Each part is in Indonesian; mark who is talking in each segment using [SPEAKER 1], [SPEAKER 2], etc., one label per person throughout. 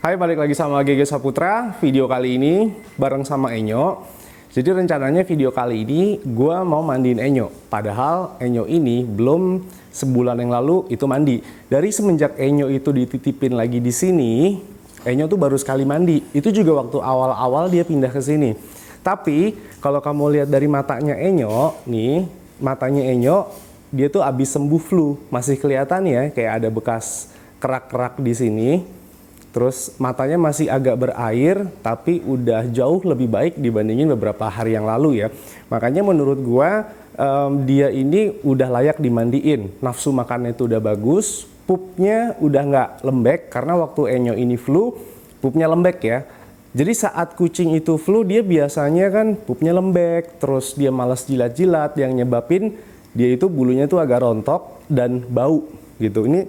[SPEAKER 1] Hai, balik lagi sama GG Saputra. Video kali ini bareng sama Enyo. Jadi rencananya video kali ini gue mau mandiin Enyo. Padahal Enyo ini belum sebulan yang lalu itu mandi. Dari semenjak Enyo itu dititipin lagi di sini, Enyo tuh baru sekali mandi. Itu juga waktu awal-awal dia pindah ke sini. Tapi kalau kamu lihat dari matanya Enyo, nih matanya Enyo dia tuh abis sembuh flu. Masih kelihatan ya kayak ada bekas kerak-kerak di sini. Terus matanya masih agak berair, tapi udah jauh lebih baik dibandingin beberapa hari yang lalu ya. Makanya menurut gua dia ini udah layak dimandiin. Nafsu makannya itu udah bagus, pupnya udah nggak lembek karena waktu Enyo ini flu, pupnya lembek ya. Jadi saat kucing itu flu dia biasanya kan pupnya lembek, terus dia malas jilat-jilat yang nyebabin dia itu bulunya tuh agak rontok dan bau gitu. Ini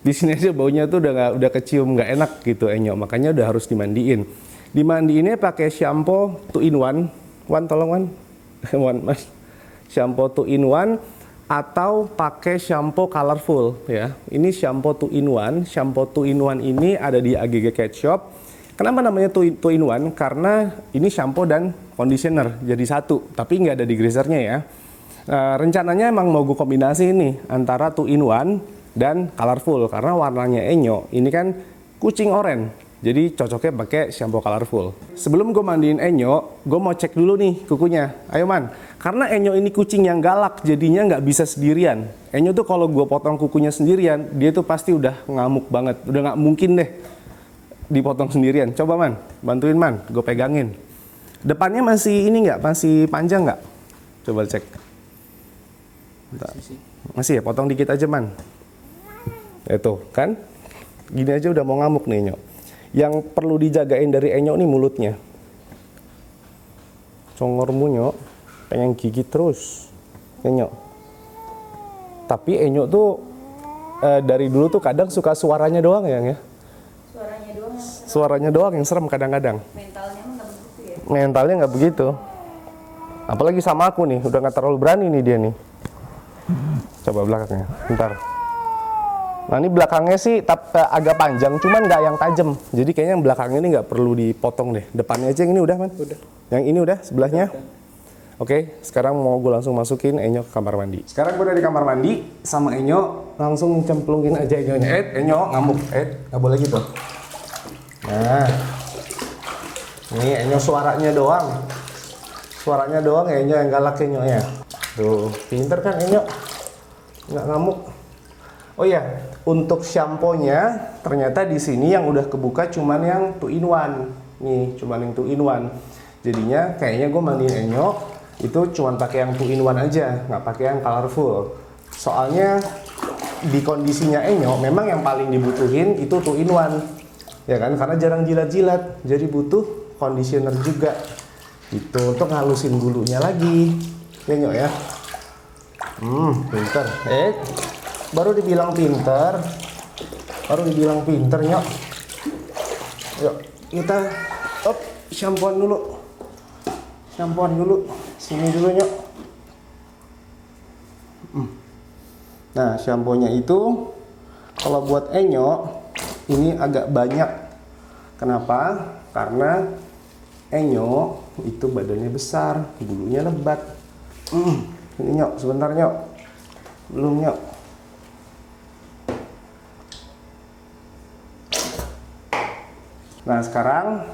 [SPEAKER 1] di sini aja baunya tuh udah kecium nggak enak gitu Enyo, makanya udah harus dimandiin. Dimandiinnya pakai shampoo 2 in 1. Wan tolong Wan. Wan Mas. Shampoo 2 in 1 atau pakai shampoo colorful ya. Ini shampoo 2 in 1. Shampoo 2 in 1 ini ada di AGG Cat Shop. Kenapa namanya 2 in 1? Karena ini shampoo dan conditioner jadi satu, tapi nggak ada degreasernya ya. Rencananya emang mau gue kombinasi ini antara 2 in 1 dan colorful karena warnanya Enyo ini kan kucing oranye, jadi cocoknya pakai shampoo colorful. Sebelum gue mandiin Enyo, gue mau cek dulu nih kukunya. Ayo Man, karena Enyo ini kucing yang galak, jadinya nggak bisa sendirian. Enyo tuh kalau gue potong kukunya sendirian, dia tuh pasti udah ngamuk banget, udah nggak mungkin deh dipotong sendirian. Coba Man, bantuin Man, gue pegangin. Depannya masih ini nggak, masih panjang nggak? Coba cek. Masih ya, potong dikit aja Man. Itu kan gini aja udah mau ngamuk nih Enyo. Yang perlu dijagain dari Enyo nih mulutnya. Congormu Nyok pengen gigit terus Enyo. Tapi Enyo tuh dari dulu tuh kadang suka suaranya doang ya. Suaranya doang yang serem kadang-kadang.
[SPEAKER 2] Mentalnya nggak begitu ya?
[SPEAKER 1] Mentalnya nggak begitu. Apalagi sama aku nih, udah nggak terlalu berani nih dia nih. Coba belakangnya, bentar. Nah ini belakangnya sih agak panjang, cuman nggak yang tajam. Jadi kayaknya yang belakangnya ini nggak perlu dipotong deh. Depannya aja yang ini udah Man? Udah. Yang ini udah sebelahnya? Oke, sekarang mau gue langsung masukin Enyo ke kamar mandi. Sekarang gue udah di kamar mandi sama Enyo, langsung cemplungin aja Enyonya. Enyo ngamuk, nggak boleh gitu. Nah, ini Enyo suaranya doang. Suaranya doang Enyo yang galak Enyo ya. Tuh, pinter kan Enyo? Nggak ngamuk. Oh iya, untuk shampoo-nya ternyata di sini yang udah kebuka cuman yang 2 in 1. Nih, cuman yang 2 in 1. Jadinya kayaknya gue mandiin Enyo itu cuman pakai yang 2 in 1 aja, nggak pakai yang colorful. Soalnya di kondisinya Enyo memang yang paling dibutuhin itu 2 in 1. Ya kan? Karena jarang jilat-jilat, jadi butuh conditioner juga. Itu untuk ngalusin bulunya lagi. Enyo ya. Pinter. Baru dibilang pinter Nyok. Yuk kita shampooan dulu sini dulu Nyok. Nah shampoonya itu kalau buat Enyo ini agak banyak. Kenapa? Karena Enyo itu badannya besar, bulunya lebat. Ini Nyok, sebentar Nyok, belum Nyok. Nah sekarang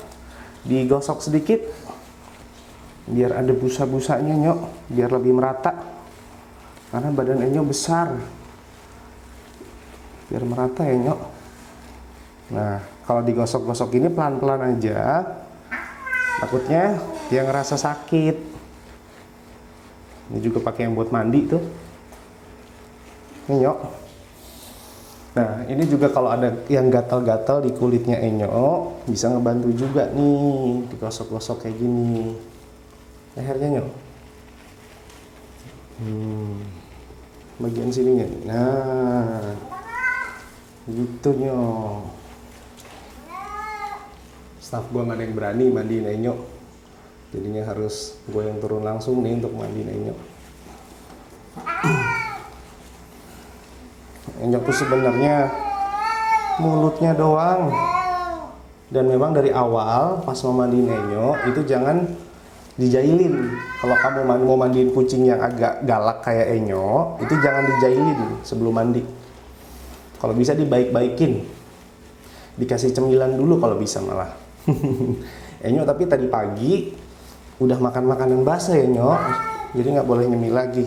[SPEAKER 1] digosok sedikit biar ada busa-busanya Nyok, biar lebih merata karena badan Enyo besar, biar merata ya Nyok. Nah kalau digosok-gosok ini pelan-pelan aja, takutnya dia ngerasa sakit. Ini juga pakai yang buat mandi tuh ini Nyok. Nah ini juga kalau ada yang gatal-gatal di kulitnya Enyo bisa ngebantu juga nih, digosok-gosok kayak gini lehernya Nyok. Bagian sininya nih. Nah gitu Nyok. Staff gua nggak ada yang berani mandiin Enyo, jadinya harus gue yang turun langsung nih untuk mandiin Enyo. Enyo tuh sebenarnya mulutnya doang Dan memang dari awal pas mau mandiin Enyo itu jangan dijailin. Kalau kamu mau mandiin kucing yang agak galak kayak Enyo, itu jangan dijailin sebelum mandi. Kalau bisa dibaik-baikin, dikasih cemilan dulu kalau bisa malah. Enyo tapi tadi pagi udah makan makanan basah ya Enyo, jadi nggak boleh nyemil lagi.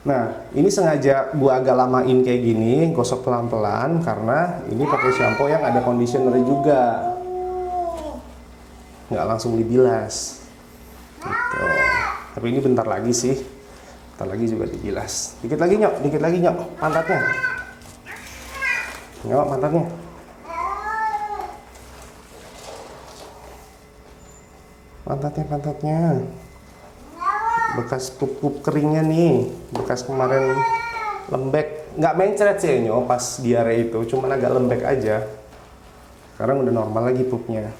[SPEAKER 1] Nah, ini sengaja gua agak lamain kayak gini, gosok pelan-pelan karena ini pakai shampoo yang ada conditioner juga. Nggak langsung dibilas. Gitu. Tapi ini bentar lagi sih. Bentar lagi juga dibilas. Dikit lagi Nyok, pantatnya. Nyok, pantatnya. Pantatnya. Bekas pup-pup keringnya nih, bekas kemarin lembek, nggak mencret sih Enyo pas diare itu, cuman agak lembek aja. Sekarang udah normal lagi pupnya.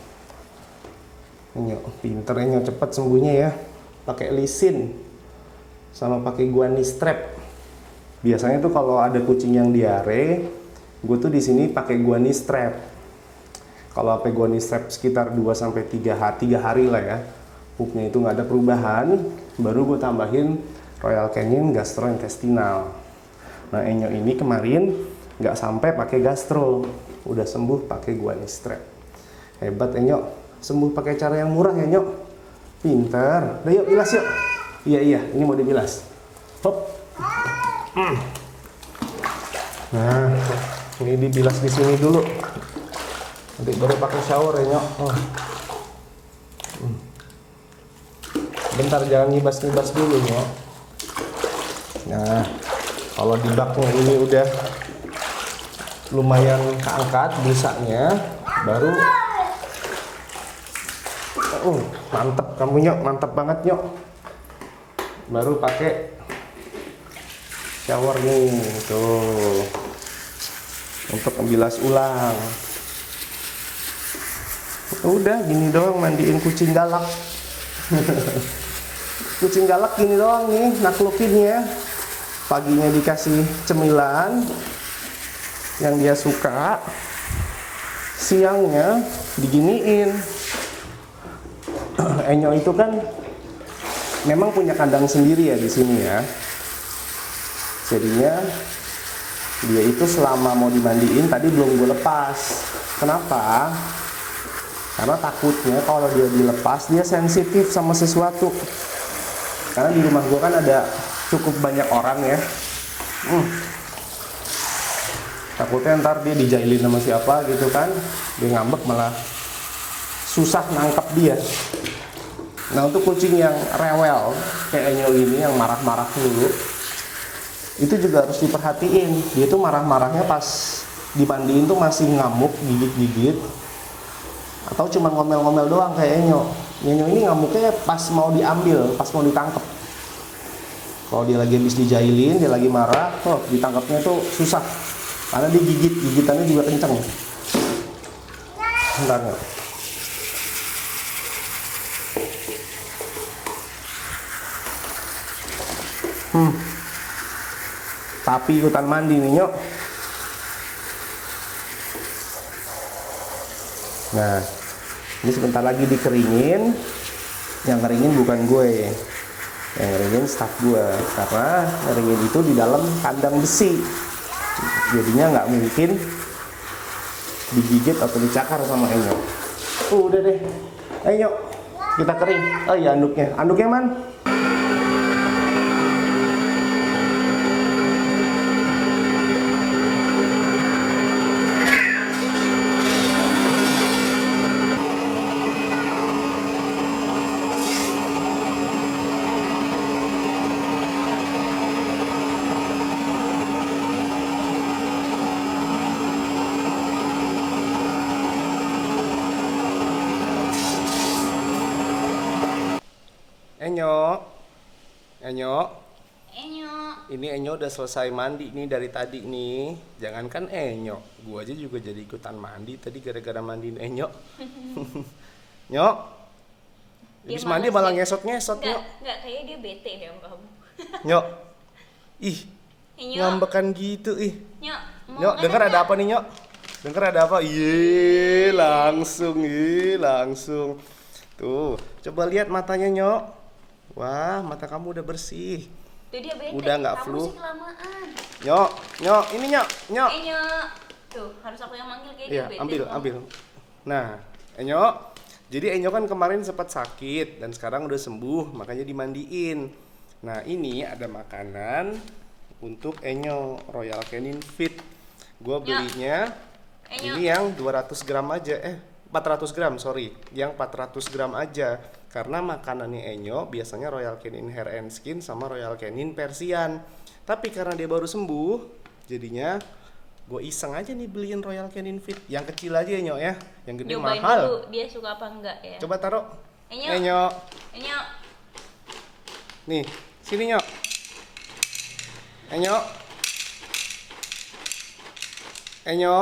[SPEAKER 1] Enyo, pinter Enyo, cepet sembuhnya ya. Pakai lisin sama pakai guani strap. Biasanya tuh kalau ada kucing yang diare, gue tuh di sini pakai guani strap. Kalau pakai guani strap sekitar 2-3 hari lah ya. Pupnya itu nggak ada perubahan, baru gue tambahin Royal Canin gastrointestinal. Nah Enyo ini kemarin nggak sampai pakai gastro, udah sembuh pakai guani strap. Hebat Enyo, sembuh pakai cara yang murah ya Enyo. Pinter. Udah yuk bilas yuk. Iya, ini mau dibilas. Hop. Nah, ini dibilas di sini dulu. Nanti baru pakai shower Enyo. Bentar, jangan ngibas-ngibas dulu ya. Nah, kalau di baknya ini udah lumayan keangkat busanya, baru mantep kamu Nyok, mantep banget Nyok. Baru pakai shower nih, tuh, untuk membilas ulang. Udah gini doang mandiin kucing galak. Kucing galak gini doang nih naklukinnya. Paginya dikasih cemilan yang dia suka, siangnya diginiin. Enyo itu kan memang punya kandang sendiri ya di sini ya. Jadinya dia itu selama mau dimandiin tadi belum gue lepas. Kenapa? Karena takutnya kalau dia dilepas dia sensitif sama sesuatu. Karena di rumah gue kan ada cukup banyak orang ya. Takutnya ntar dia dijailin sama siapa gitu kan, dia ngambek malah susah nangkep dia. Nah untuk kucing yang rewel kayak Enyo ini yang marah-marah dulu, itu juga harus diperhatiin. Dia tuh marah-marahnya pas dimandiin tuh masih ngamuk, gigit-gigit, atau cuma ngomel-ngomel doang kayak Enyo. Enyo ini ngamuknya pas mau diambil, pas mau ditangkap. Kalau dia lagi habis dijailin, dia lagi marah, ditangkapnya tuh susah. Karena dia gigitannya juga kenceng. Bentar Nyok. Tapi ikutan mandi nih Nyok. Nah, ini sebentar lagi dikeringin. Yang ngeringin bukan gue, yang ngeringin staff gue, karena ngeringin itu di dalam kandang besi, jadinya nggak mungkin digigit atau dicakar sama Enyo. Udah deh, Enyo, kita kering. Oh iya, anduknya man. Enyo, ini Enyo udah selesai mandi nih dari tadi nih. Jangankan Enyo, gua aja juga jadi ikutan mandi tadi gara-gara mandiin Enyo. Nyok, habis mandi malah ngesot-ngesot Nyok.
[SPEAKER 2] Enggak, kayaknya dia bete deh sama kamu.
[SPEAKER 1] Nyok, ih, ngambekan gitu ih.
[SPEAKER 2] Nyok,
[SPEAKER 1] Nyok, dengar ada apa nih Nyok? Denger ada apa? Iya, langsung. Tuh, coba lihat matanya, Nyok. Wah, mata kamu udah bersih.
[SPEAKER 2] Tuh dia bete.
[SPEAKER 1] Udah nggak
[SPEAKER 2] Kamu
[SPEAKER 1] flu.
[SPEAKER 2] sih kelamaan.
[SPEAKER 1] Nyok, ini Nyok.
[SPEAKER 2] Nyok. Tuh, harus aku yang manggil kayak
[SPEAKER 1] Iya,
[SPEAKER 2] dia bete.
[SPEAKER 1] ambil. Nah, Nyok. Jadi Nyok kan kemarin sempat sakit dan sekarang udah sembuh, makanya dimandiin. Nah, ini ada makanan untuk Nyok, Royal Canin Fit. Gua belinya ini yang 200 gram aja, 400 gram, sorry. Yang 400 gram aja. Karena makanannya Enyo biasanya Royal Canin Hair and Skin sama Royal Canin Persian. Tapi karena dia baru sembuh, jadinya gue iseng aja nih beliin Royal Canin Fit. Yang kecil aja Enyo ya, yang gede
[SPEAKER 2] Nyobain
[SPEAKER 1] mahal.
[SPEAKER 2] dulu dia suka apa enggak ya.
[SPEAKER 1] Coba taruh.
[SPEAKER 2] Enyo.
[SPEAKER 1] Nih, sini Enyo. Enyo.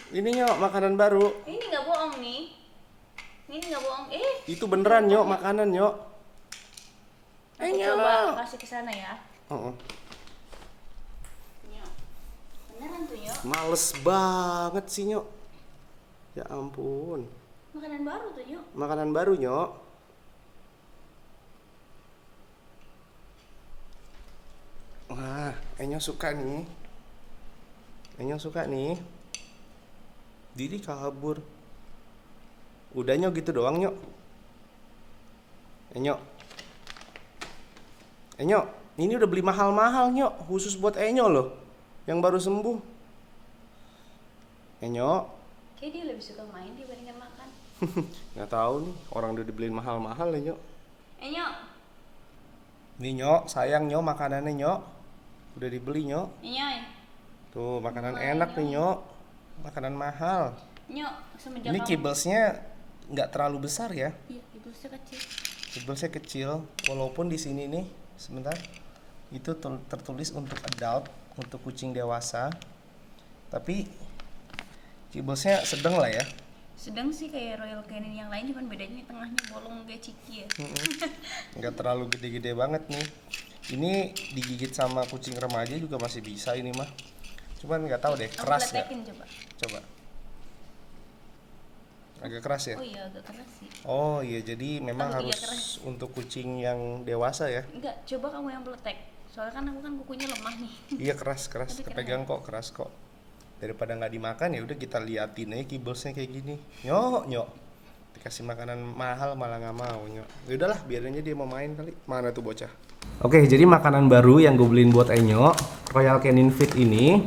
[SPEAKER 1] Ini Nyok, makanan baru.
[SPEAKER 2] Ini nggak bohong nih. Ini nggak bohong.
[SPEAKER 1] Itu beneran Nyok, makanan Nyok.
[SPEAKER 2] Aku coba kasih ke sana ya. Nyok. Beneran tuh Nyok.
[SPEAKER 1] Males banget sih Nyok. Ya ampun.
[SPEAKER 2] Makanan baru tuh Nyok.
[SPEAKER 1] Makanan baru Nyok. Wah, Enyo suka nih. Didi kabur. Udah Nyok gitu doang Nyok. Enyo, ini udah beli mahal-mahal Nyok, khusus buat Enyo loh, yang baru sembuh. Enyo,
[SPEAKER 2] Kayak dia lebih suka main dibandingkan makan.
[SPEAKER 1] nggak tahu nih, orang udah dibeliin mahal-mahal ya Nyok.
[SPEAKER 2] Nyok.
[SPEAKER 1] Nih Nyok, sayang Nyok makanannya Nyok, udah dibeli Nyok.
[SPEAKER 2] Nyoy.
[SPEAKER 1] Tuh makanan enak nih Nyok, makanan mahal.
[SPEAKER 2] Nyok, semenjak
[SPEAKER 1] Ini kibblesnya nggak terlalu besar ya.
[SPEAKER 2] Iya, kibblesnya kecil.
[SPEAKER 1] Kibblesnya kecil, walaupun di sini nih, sebentar, itu tertulis untuk adult, untuk kucing dewasa. Tapi kibblesnya sedang lah ya.
[SPEAKER 2] Sedang sih kayak Royal Canin yang lain, cuman bedanya tengahnya bolong kayak Ciki ya.
[SPEAKER 1] Nggak terlalu gede-gede banget nih. Ini digigit sama kucing remaja juga masih bisa ini mah. Cuman nggak tahu deh, keras nggak? Coba. Agak keras ya?
[SPEAKER 2] Oh iya, agak keras sih.
[SPEAKER 1] Oh iya, jadi memang
[SPEAKER 2] Kalau
[SPEAKER 1] harus
[SPEAKER 2] keras.
[SPEAKER 1] untuk kucing yang dewasa ya?
[SPEAKER 2] Enggak, coba kamu yang peletek. Soalnya kan aku kan kukunya lemah nih.
[SPEAKER 1] Iya keras.
[SPEAKER 2] Tapi
[SPEAKER 1] Kepegang kok, keras kok. Daripada nggak dimakan ya udah kita liatin aja kibblesnya kayak gini. Nyok. Dikasih makanan mahal malah nggak mau Nyok. Ya udahlah, biarin aja dia mau main kali. Mana tuh bocah? Oke, jadi makanan baru yang gue beliin buat Enyo, Royal Canin Fit ini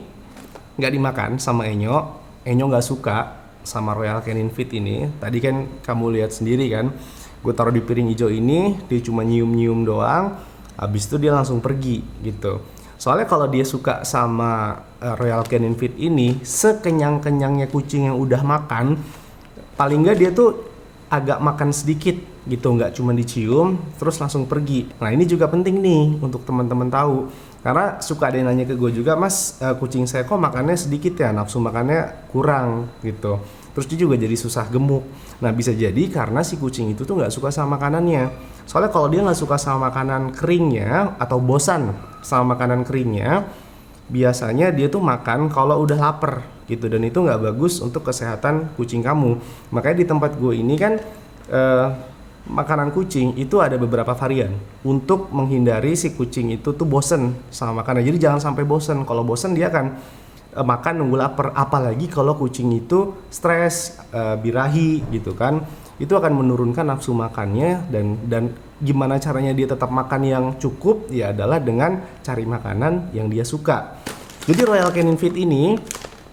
[SPEAKER 1] nggak dimakan sama Enyo. Enyo nggak suka sama Royal Canin Fit ini. Tadi kan kamu lihat sendiri kan, gue taruh di piring hijau ini, dia cuma nyium-nyium doang, habis itu dia langsung pergi gitu. Soalnya kalau dia suka sama Royal Canin Fit ini, sekenyang-kenyangnya kucing yang udah makan, paling nggak dia tuh agak makan sedikit gitu, nggak cuma dicium terus langsung pergi. Nah ini juga penting nih untuk teman-teman tahu, karena suka ada yang nanya ke gue juga, Mas, kucing saya kok makannya sedikit ya, nafsu makannya kurang gitu, terus dia juga jadi susah gemuk. Nah bisa jadi karena si kucing itu tuh nggak suka sama makanannya. Soalnya kalau dia nggak suka sama makanan keringnya atau bosan sama makanan keringnya, biasanya dia tuh makan kalau udah lapar gitu, dan itu nggak bagus untuk kesehatan kucing kamu. Makanya di tempat gue ini kan makanan kucing itu ada beberapa varian untuk menghindari si kucing itu tuh bosen sama makanan. Jadi jangan sampai bosen. Kalau bosen dia akan makan nunggu lapar. Apalagi kalau kucing itu stres, birahi gitu kan, itu akan menurunkan nafsu makannya. Dan gimana caranya dia tetap makan yang cukup, ya adalah dengan cari makanan yang dia suka. Jadi Royal Canin Fit ini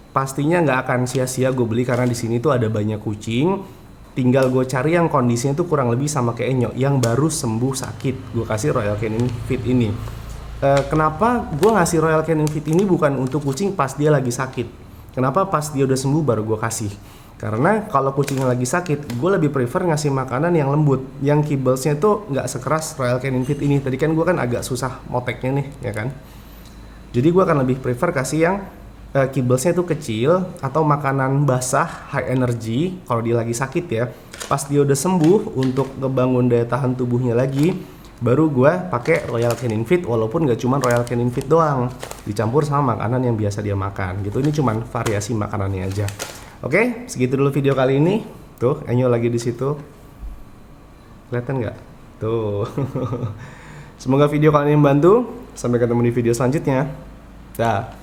[SPEAKER 1] pastinya nggak akan sia-sia gue beli, karena di sini tuh ada banyak kucing. Tinggal gue cari yang kondisinya tuh kurang lebih sama kayak Enyo yang baru sembuh sakit, gue kasih Royal Canin Fit ini. Kenapa gue ngasih Royal Canin Fit ini bukan untuk kucing pas dia lagi sakit? Kenapa pas dia udah sembuh baru gue kasih? Karena kalau kucingnya lagi sakit, gue lebih prefer ngasih makanan yang lembut, yang kibblesnya tuh nggak sekeras Royal Canin Fit ini. Tadi kan gue kan agak susah moteknya nih, ya kan? Jadi gue akan lebih prefer kasih yang kibblesnya tuh kecil, atau makanan basah high energy kalau dia lagi sakit ya. Pas dia udah sembuh, untuk ngebangun daya tahan tubuhnya lagi, baru gue pakai Royal Canin Feed, walaupun gak cuma Royal Canin Feed doang, dicampur sama makanan yang biasa dia makan gitu. Ini cuman variasi makanannya aja. Oke, segitu dulu video kali ini. Tuh, Enyo lagi di situ. Kelihatan nggak? Tuh. Semoga video kali ini membantu. Sampai ketemu di video selanjutnya. Dah.